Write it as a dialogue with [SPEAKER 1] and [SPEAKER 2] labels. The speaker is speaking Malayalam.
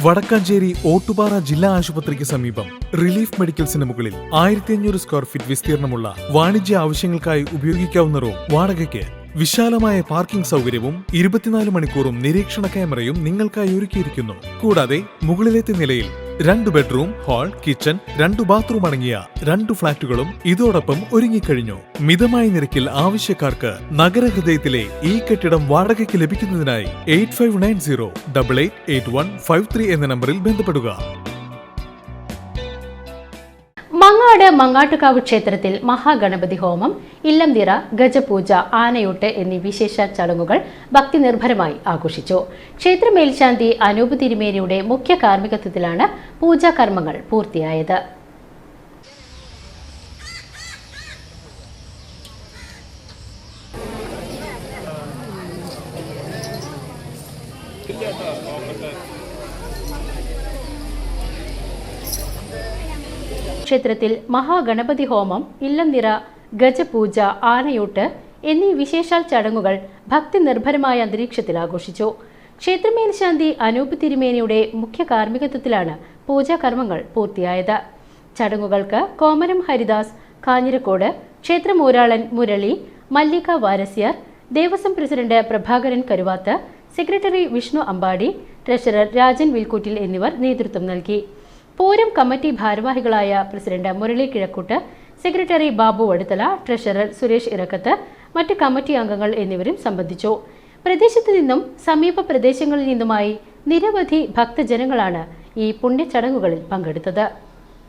[SPEAKER 1] വടക്കാഞ്ചേരി ഓട്ടുപാറ ജില്ലാ ആശുപത്രിക്ക് സമീപം റിലീഫ് മെഡിക്കൽസിന് മുകളിൽ 1500 സ്ക്വയർ ഫീറ്റ് വിസ്തീർണമുള്ള വാണിജ്യ ആവശ്യങ്ങൾക്കായി ഉപയോഗിക്കാവുന്ന റൂം വാടകയ്ക്ക്. വിശാലമായ പാർക്കിംഗ് സൗകര്യവും 24 മണിക്കൂറും നിരീക്ഷണ ക്യാമറയും നിങ്ങൾക്കായി ഒരുക്കിയിരിക്കുന്നു. കൂടാതെ മുകളിലത്തെ നിലയിൽ 2 ബെഡ്റൂം, ഹാൾ, കിച്ചൺ, 2 ബാത്റൂം അടങ്ങിയ 2 ഫ്ളാറ്റുകളും ഇതോടൊപ്പം ഒരുങ്ങിക്കഴിഞ്ഞു. മിതമായ നിരക്കിൽ ആവശ്യക്കാർക്ക് നഗരഹൃദയത്തിലെ ഈ കെട്ടിടം വാടകയ്ക്ക് ലഭിക്കുന്നതിനായി 8590888153 എന്ന നമ്പറിൽ ബന്ധപ്പെടുക.
[SPEAKER 2] മങ്ങാട് മങ്ങാട്ടുകാവ് ക്ഷേത്രത്തിൽ മഹാഗണപതി ഹോമം, ഇല്ലംതിറ, ഗജപൂജ, ആനയൂട്ട് എന്നീ വിശേഷ ചടങ്ങുകൾ ഭക്തിനിർഭരമായി ആഘോഷിച്ചു. ക്ഷേത്ര മേൽശാന്തി അനൂപ് തിരുമേനിയുടെ മുഖ്യ കാർമ്മികത്വത്തിലാണ് പൂജാകർമ്മങ്ങൾ പൂർത്തിയായത്. ക്ഷേത്രത്തിൽ മഹാഗണപതി ഹോമം, ഇല്ലംതിറ, ഗജപൂജ, ആനയൂട്ട് എന്നീ വിശേഷാൽ ചടങ്ങുകൾ ഭക്തിനിർഭരമായ അന്തരീക്ഷത്തിൽ ആഘോഷിച്ചു. ക്ഷേത്രമേൽശാന്തി അനൂപ് തിരുമേനിയുടെ മുഖ്യ കാർമ്മികത്വത്തിലാണ് പൂജാകർമ്മങ്ങൾ പൂർത്തിയായത്. ചടങ്ങുകൾക്ക് കോമരം ഹരിദാസ്, കാഞ്ഞിരക്കോട്, ക്ഷേത്രമൂരാളൻ Murali, Mallika Varasyar, Devaswom president Prabhakaran Karuvath, secretary Vishnu Ambadi, treasurer Rajan Vilkoottil എന്നിവർ നേതൃത്വം നൽകി. പൂരം കമ്മിറ്റി ഭാരവാഹികളായ president Murali Kizhakkoot, secretary Babu Vaduthala, treasurer Suresh Irakkath, മറ്റ് കമ്മിറ്റി അംഗങ്ങൾ എന്നിവരും സംബന്ധിച്ചു. പ്രദേശത്തു നിന്നും സമീപ പ്രദേശങ്ങളിൽ നിന്നുമായി നിരവധി ഭക്തജനങ്ങളാണ് ഈ പുണ്യചടങ്ങുകളിൽ പങ്കെടുത്തത്.